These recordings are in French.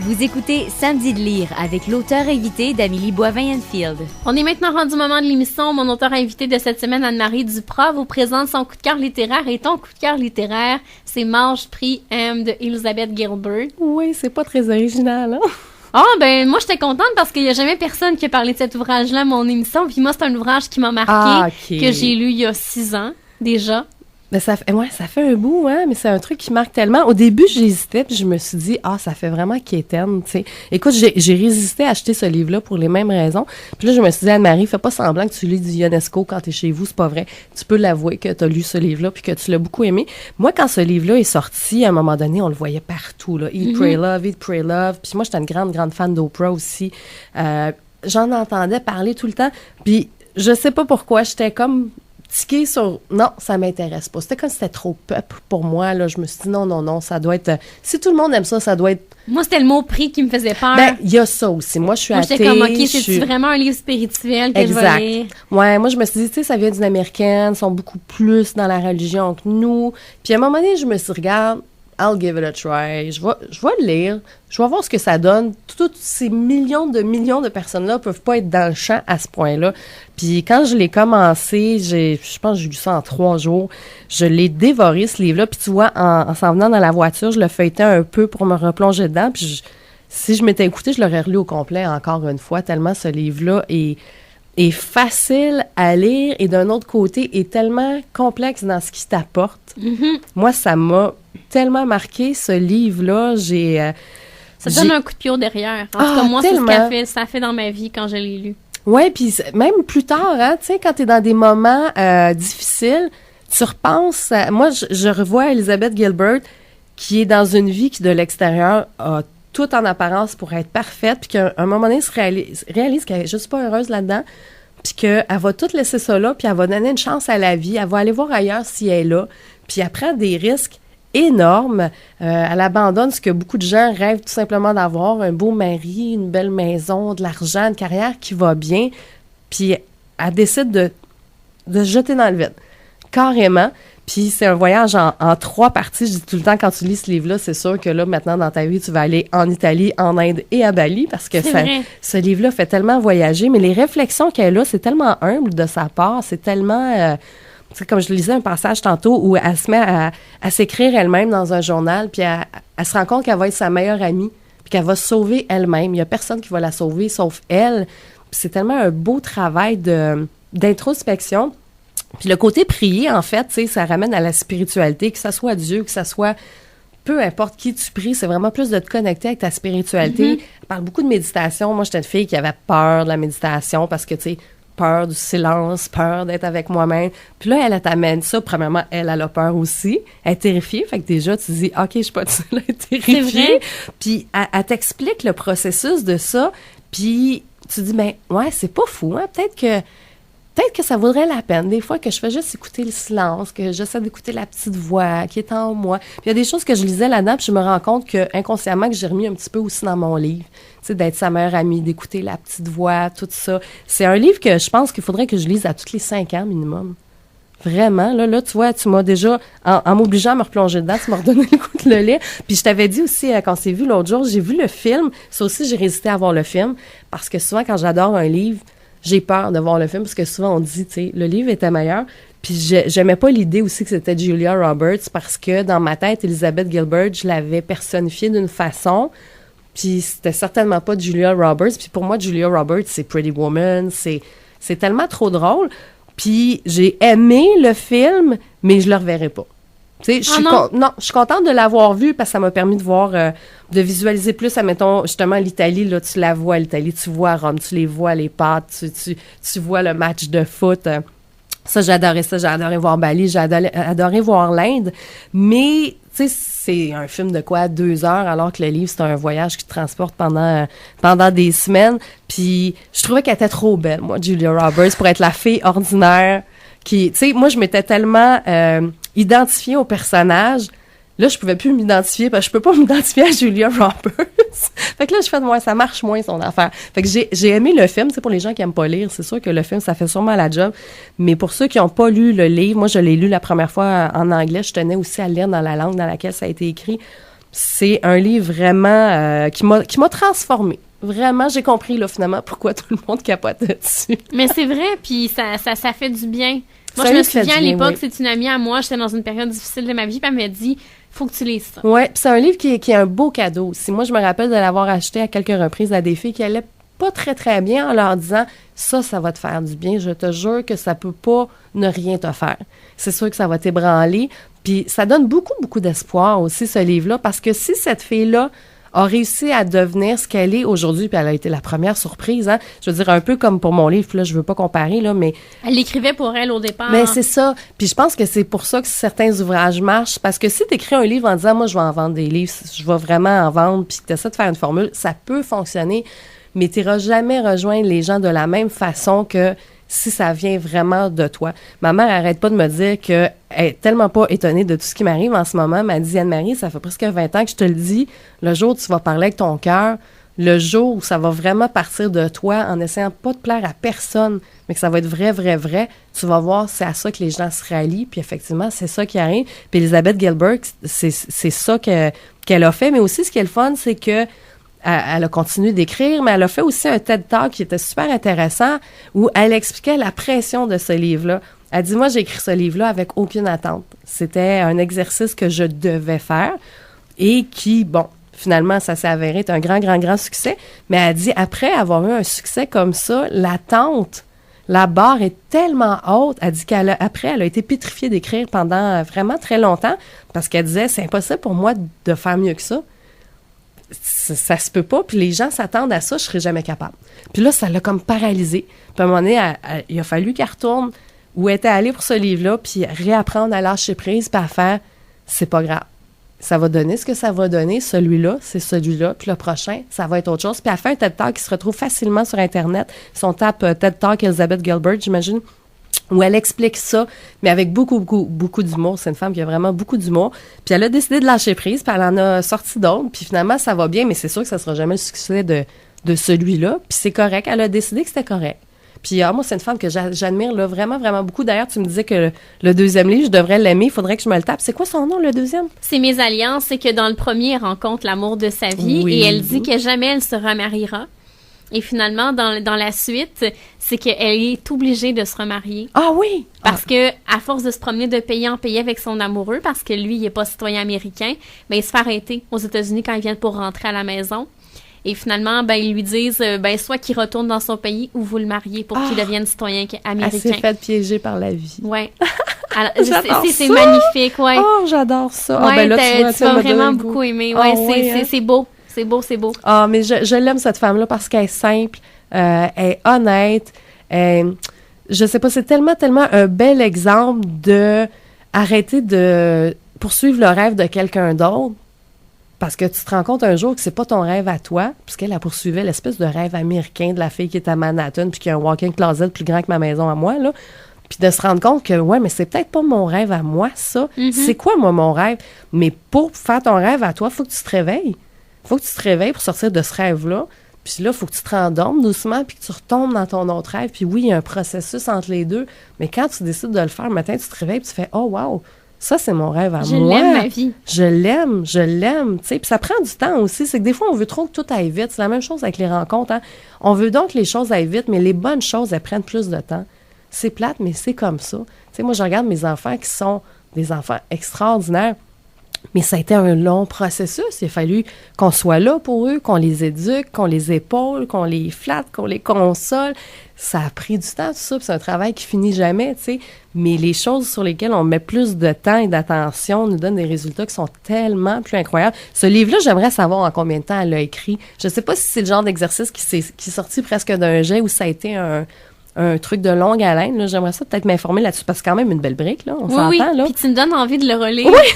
Vous écoutez Samedi de lire avec l'auteur invité d'Amélie Boivin-Enfield. On est maintenant rendu au moment de l'émission. Mon auteur invité de cette semaine, Anne-Marie Duprat, vous présente son coup de cœur littéraire. Et ton coup de cœur littéraire, c'est Marge Prie M de Elizabeth Gilbert. Oui, c'est pas très original, hein? Ah, ben, moi, j'étais contente parce qu'il y a jamais personne qui a parlé de cet ouvrage-là à mon émission. Puis moi, c'est un ouvrage qui m'a marqué, que j'ai lu il y a 6 ans, déjà. Ben ça fait un bout, hein, mais c'est un truc qui marque tellement. Au début, j'hésitais, puis je me suis dit, ça fait vraiment quétaine, tu sais. Écoute, j'ai résisté à acheter ce livre-là pour les mêmes raisons. Puis là, je me suis dit, Anne-Marie, fais pas semblant que tu lis du Ionesco quand t'es chez vous, c'est pas vrai. Tu peux l'avouer que t'as lu ce livre-là, puis que tu l'as beaucoup aimé. Moi, quand ce livre-là est sorti, à un moment donné, on le voyait partout, là. Eat, Pray, Love. Puis moi, j'étais une grande fan d'Oprah aussi. J'en entendais parler tout le temps. Puis je sais pas pourquoi, j'étais comme tiqué sur non, ça m'intéresse pas. C'était comme si c'était trop peuple pour moi, là. Je me suis dit non, ça doit être si tout le monde aime ça, ça doit être. Moi, c'était le mot prix qui me faisait peur. Ben, il y a ça aussi. Moi, je suis athée. J'étais comme, OK, c'est vraiment un livre spirituel que je vais lire? Ouais, moi, je me suis dit, tu sais, ça vient d'une Américaine, ils sont beaucoup plus dans la religion que nous. Puis à un moment donné, je me suis dit, regarde, I'll give it a try. Je vais le lire. Je vais voir ce que ça donne. Toutes ces millions de personnes-là peuvent pas être dans le champ à ce point-là. Puis quand je l'ai commencé, je pense que j'ai lu ça en 3 jours. Je l'ai dévoré, ce livre-là. Puis tu vois, en s'en venant dans la voiture, je le feuilletais un peu pour me replonger dedans. Puis si je m'étais écoutée, je l'aurais relu au complet encore une fois, tellement ce livre-là est facile à lire et d'un autre côté est tellement complexe dans ce qu'il t'apporte. Mm-hmm. Moi, ça m'a tellement marqué, ce livre-là. Ça donne un coup de pied au derrière. En tout cas, moi, c'est ce que ça fait dans ma vie quand je l'ai lu. Oui, puis même plus tard, hein, tu sais, quand t'es dans des moments difficiles, tu repenses... moi, je revois Elizabeth Gilbert qui est dans une vie qui, de l'extérieur, a tout en apparence pour être parfaite, puis qu'à un moment donné, se réalise qu'elle est juste pas heureuse là-dedans, puis qu'elle va tout laisser ça là, puis elle va donner une chance à la vie, elle va aller voir ailleurs si elle est là, puis elle prend des risques énormes, elle abandonne ce que beaucoup de gens rêvent tout simplement d'avoir, un beau mari, une belle maison, de l'argent, une carrière qui va bien, puis elle décide de se jeter dans le vide, carrément. Puis c'est un voyage en 3 parties. Je dis tout le temps, quand tu lis ce livre-là, c'est sûr que là, maintenant, dans ta vie, tu vas aller en Italie, en Inde et à Bali, parce que ce livre-là fait tellement voyager. Mais les réflexions qu'elle a, c'est tellement humble de sa part, c'est tellement... tu sais, comme je lisais un passage tantôt où elle se met à s'écrire elle-même dans un journal, puis elle se rend compte qu'elle va être sa meilleure amie, puis qu'elle va se sauver elle-même. Il n'y a personne qui va la sauver, sauf elle. Puis c'est tellement un beau travail d'introspection. Puis le côté prier, en fait, tu sais, ça ramène à la spiritualité, que ça soit Dieu, que ça soit peu importe qui tu pries, c'est vraiment plus de te connecter avec ta spiritualité. Mm-hmm. Elle parle beaucoup de méditation. Moi, j'étais une fille qui avait peur de la méditation parce que, tu sais, peur du silence, peur d'être avec moi-même. Puis là, elle t'amène ça. Premièrement, elle a peur aussi. Elle est terrifiée. Fait que déjà, tu te dis, OK, je suis pas toute seule à être terrifiée. C'est vrai. Puis elle t'explique le processus de ça. Puis tu te dis, ben ouais, c'est pas fou, hein? Peut-être que ça vaudrait la peine, des fois, que je fais juste écouter le silence, que j'essaie d'écouter la petite voix qui est en moi. Puis il y a des choses que je lisais là-dedans, puis je me rends compte que inconsciemment que j'ai remis un petit peu aussi dans mon livre. Tu sais, d'être sa meilleure amie, d'écouter la petite voix, tout ça. C'est un livre que je pense qu'il faudrait que je lise à tous les 5 ans minimum. Vraiment, là, tu vois, tu m'as déjà, en m'obligeant à me replonger dedans, tu m'as redonné le coup de le lire. Puis je t'avais dit aussi, quand on s'est vu l'autre jour, j'ai vu le film. Ça aussi, j'ai résisté à voir le film, parce que souvent, quand j'adore un livre, j'ai peur de voir le film, parce que souvent, on dit, tu sais, le livre était meilleur. Puis j'aimais pas l'idée aussi que c'était Julia Roberts, parce que dans ma tête, Elizabeth Gilbert, je l'avais personnifiée d'une façon, puis c'était certainement pas Julia Roberts. Puis pour moi, Julia Roberts, c'est Pretty Woman, c'est tellement trop drôle. Puis j'ai aimé le film, mais je le reverrai pas. Tu sais, je suis contente de l'avoir vu parce que ça m'a permis de voir, de visualiser plus, admettons, justement, l'Italie, là, tu la vois, l'Italie, tu vois Rome, tu les vois, les pâtes, tu vois le match de foot. Ça, j'ai adoré voir Bali, j'ai adoré voir l'Inde. Mais, tu sais, c'est un film de quoi, 2 heures, alors que le livre, c'est un voyage qui te transporte pendant des semaines. Puis, je trouvais qu'elle était trop belle, moi, Julia Roberts, pour être la fille ordinaire qui, tu sais, moi, je m'étais tellement identifiée au personnage. Là, je pouvais plus m'identifier parce que je peux pas m'identifier à Julia Roberts. Fait que là, je fais de moi, ça marche moins son affaire. Fait que j'ai aimé le film. C'est pour les gens qui aiment pas lire, c'est sûr que le film, ça fait sûrement la job. Mais pour ceux qui ont pas lu le livre, moi, je l'ai lu la première fois en anglais. Je tenais aussi à lire dans la langue dans laquelle ça a été écrit. c'est un livre vraiment qui m'a transformée. Vraiment, j'ai compris, là, finalement, pourquoi tout le monde capote dessus. Mais c'est vrai, puis ça fait du bien. Moi, Ça je me lui fait souviens à du bien, l'époque, oui. c'est une amie à moi, j'étais dans une période difficile de ma vie, puis elle m'a dit, faut que tu lises ça. Ouais, puis c'est un livre qui est un beau cadeau aussi. Moi, je me rappelle de l'avoir acheté à quelques reprises à des filles qui allaient pas très, très bien en leur disant « ça va te faire du bien. Je te jure que ça peut pas ne rien te faire. C'est sûr que ça va t'ébranler. » Puis ça donne beaucoup, beaucoup d'espoir aussi, ce livre-là, parce que si cette fille-là a réussi à devenir ce qu'elle est aujourd'hui, puis elle a été la première surprise, hein. Je veux dire, un peu comme pour mon livre, là, je veux pas comparer, là, mais Elle l'écrivait pour elle au départ. mais c'est ça. Puis je pense que c'est pour ça que certains ouvrages marchent. Parce que si tu écris un livre en disant, moi, je vais en vendre des livres, je vais vraiment en vendre, puis que tu essaies de faire une formule, ça peut fonctionner, mais tu n'iras jamais rejoindre les gens de la même façon que si ça vient vraiment de toi. Ma mère arrête pas de me dire qu'elle est tellement pas étonnée de tout ce qui m'arrive en ce moment. Elle m'a dit, Anne-Marie, ça fait presque 20 ans que je te le dis, le jour où tu vas parler avec ton cœur, le jour où ça va vraiment partir de toi en essayant pas de plaire à personne, mais que ça va être vrai, vrai, vrai, tu vas voir, c'est à ça que les gens se rallient, puis effectivement, c'est ça qui arrive. Puis Elizabeth Gilbert, c'est ça qu'elle a fait, mais aussi ce qui est le fun, c'est que elle a continué d'écrire, mais elle a fait aussi un TED Talk qui était super intéressant, où elle expliquait la pression de ce livre-là. Elle dit, moi, j'ai écrit ce livre-là avec aucune attente. C'était un exercice que je devais faire et qui, bon, finalement, ça s'est avéré être un grand, grand, grand succès. Mais elle dit, après avoir eu un succès comme ça, l'attente, la barre est tellement haute. Elle dit qu'après, elle a été pétrifiée d'écrire pendant vraiment très longtemps parce qu'elle disait, c'est impossible pour moi de faire mieux que ça. Ça se peut pas, puis les gens s'attendent à ça, je serais jamais capable. Puis là, ça l'a comme paralysée. Puis à un moment donné, il a fallu qu'elle retourne où elle était allée pour ce livre-là, puis réapprendre à lâcher prise, puis à faire, c'est pas grave. Ça va donner ce que ça va donner. Celui-là, c'est celui-là. Puis le prochain, ça va être autre chose. Puis elle fait un TED Talk qui se retrouve facilement sur Internet. Si on tape TED Talk Elizabeth Gilbert, j'imagine, où elle explique ça, mais avec beaucoup, beaucoup, beaucoup d'humour. C'est une femme qui a vraiment beaucoup d'humour. Puis elle a décidé de lâcher prise, puis elle en a sorti d'autres. Puis finalement, ça va bien, mais c'est sûr que ça sera jamais le succès de celui-là. Puis c'est correct. Elle a décidé que c'était correct. Puis moi, c'est une femme que j'admire là, vraiment, vraiment beaucoup. D'ailleurs, tu me disais que le deuxième livre, je devrais l'aimer. Il faudrait que je me le tape. C'est quoi son nom, le deuxième? C'est Mes alliances. C'est que dans le premier, elle rencontre l'amour de sa vie Oui. et elle dit que jamais elle se remariera. Et finalement, dans la suite, c'est qu'elle est obligée de se remarier. Ah oui! Parce que, à force de se promener de pays en pays avec son amoureux, parce que lui, il n'est pas citoyen américain, ben, il se fait arrêter aux États-Unis quand il vient pour rentrer à la maison. Et finalement, ben, ils lui disent, soit qu'il retourne dans son pays ou vous le mariez pour qu'il devienne citoyen américain. Elle s'est faite piéger par la vie. Ouais. Alors, J'adore c'est ça! magnifique, ouais. Oh, j'adore ça! Ouais, ben là, tu vas me donnes vraiment le goût. beaucoup aimer. Ah Ouais, ouais, hein? c'est beau. C'est beau, c'est beau. Ah, mais je l'aime, cette femme-là, parce qu'elle est simple, elle est honnête. Je sais pas, c'est tellement, tellement un bel exemple de arrêter de poursuivre le rêve de quelqu'un d'autre. Parce que tu te rends compte un jour que c'est pas ton rêve à toi, puisqu'elle a poursuivi l'espèce de rêve américain de la fille qui est à Manhattan puis qui a un walk-in closet plus grand que ma maison à moi, là. Puis de se rendre compte que, ouais, mais c'est peut-être pas mon rêve à moi, ça. Mm-hmm. C'est quoi, moi, mon rêve? Mais pour faire ton rêve à toi, faut que tu te réveilles. Faut que tu te réveilles pour sortir de ce rêve-là. Puis là, il faut que tu te rendormes doucement puis que tu retombes dans ton autre rêve. Puis oui, il y a un processus entre les deux. Mais quand tu décides de le faire, le matin, tu te réveilles puis tu fais « Oh, wow! Ça, c'est mon rêve à moi. » Je l'aime, ma vie. Je l'aime, tu sais. Puis ça prend du temps aussi. C'est que des fois, on veut trop que tout aille vite. C'est la même chose avec les rencontres, hein. On veut donc que les choses aillent vite, mais les bonnes choses, elles prennent plus de temps. C'est plate, mais c'est comme ça. Tu sais, moi, je regarde mes enfants qui sont des enfants extraordinaires. Mais ça a été un long processus. Il a fallu qu'on soit là pour eux, qu'on les éduque, qu'on les épaule, qu'on les flatte, qu'on les console. Ça a pris du temps, tout ça, puis c'est un travail qui finit jamais, tu sais. Mais les choses sur lesquelles on met plus de temps et d'attention nous donnent des résultats qui sont tellement plus incroyables. Ce livre-là, j'aimerais savoir en combien de temps elle l'a écrit. Je sais pas si c'est le genre d'exercice qui est sorti presque d'un jet ou ça a été un truc de longue haleine. Là. J'aimerais ça peut-être m'informer là-dessus, parce que c'est quand même une belle brique, là. On s'entend, là. Puis tu me donnes envie de le relire. Oui!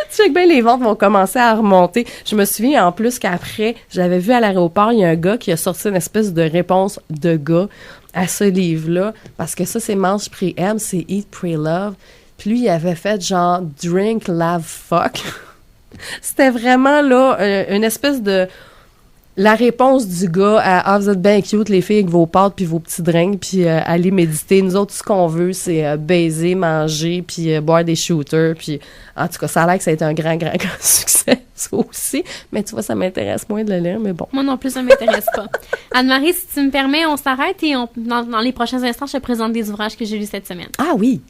Tu sais que bien, les ventes vont commencer à remonter. Je me souviens en plus qu'après, j'avais vu à l'aéroport, il y a un gars qui a sorti une espèce de réponse de gars à ce livre-là. Parce que ça, c'est Mange, Prie, Aime, c'est Eat, Pray, Love. Puis lui, il avait fait genre Drink, Love, Fuck. C'était vraiment là une espèce de la réponse du gars à « Ah, vous êtes bien cute, les filles, avec vos pâtes puis vos petits drinks, puis allez méditer. Nous autres, tout ce qu'on veut, c'est baiser, manger, puis boire des shooters. » Puis, en tout cas, ça a l'air que ça a été un grand, grand, grand succès, ça aussi. Mais tu vois, ça m'intéresse moins de le lire, mais bon. Moi non plus, ça m'intéresse pas. Anne-Marie, si tu me permets, on s'arrête et dans les prochains instants, je te présente des ouvrages que j'ai lus cette semaine. Ah oui!